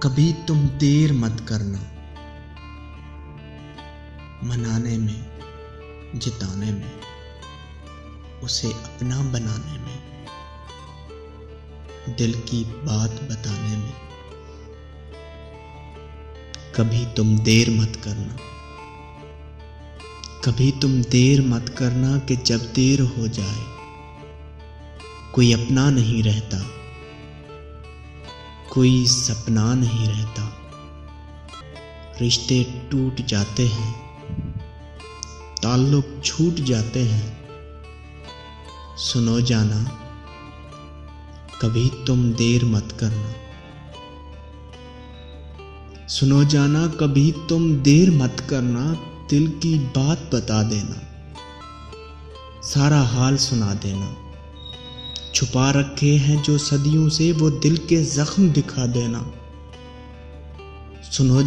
कभी तुम देर मत करना, मनाने में, जिताने में, उसे अपना बनाने में, दिल की बात बताने में। कभी तुम देर मत करना, कभी तुम देर मत करना कि जब देर हो जाए कोई अपना नहीं रहता, कोई सपना नहीं रहता। रिश्ते टूट जाते हैं, ताल्लुक छूट जाते हैं। सुनो जाना, कभी तुम देर मत करना। सुनो जाना, कभी तुम देर मत करना। दिल की बात बता देना, सारा हाल सुना देना। छुपा रखे हैं जो सदियों से वो दिल के जख्म दिखा देना। सुनो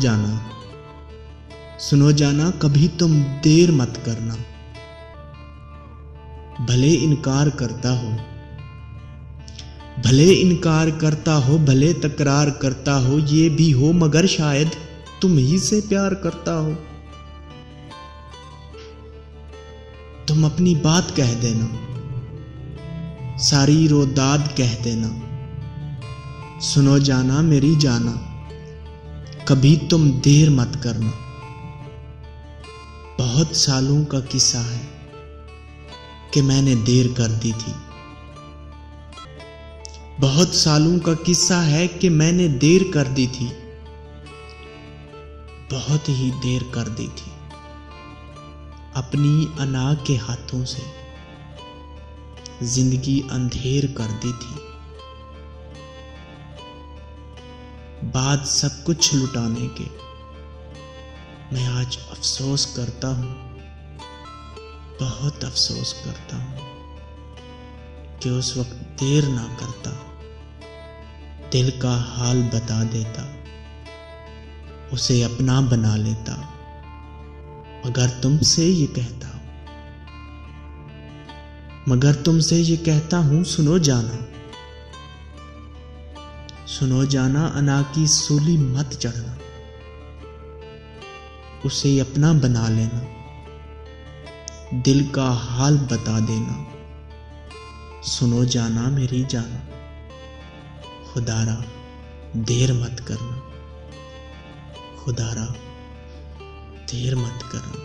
जाना, कभी तुम देर मत करना। भले इनकार करता हो, भले तकरार करता हो, ये भी हो मगर शायद तुम ही से प्यार करता हो। तुम अपनी बात कह देना, सारी रोदाद कह देना। सुनो जाना मेरी जाना, कभी तुम देर मत करना। बहुत सालों का किस्सा है कि मैंने देर कर दी थी। बहुत सालों का किस्सा है कि मैंने देर कर दी थी। बहुत ही देर कर दी थी। अपनी अना के हाथों से जिंदगी अंधेर कर दी थी। बाद सब कुछ लुटाने के मैं आज अफसोस करता हूँ, बहुत अफसोस करता हूँ कि उस वक्त देर ना करता, दिल का हाल बता देता, उसे अपना बना लेता। मगर तुमसे ये कहता हूँ, सुनो जाना, अना की सूली मत चढ़ना, उसे अपना बना लेना, दिल का हाल बता देना। सुनो जाना मेरी जाना, खुदारा देर मत करना, खुदारा देर मत करना।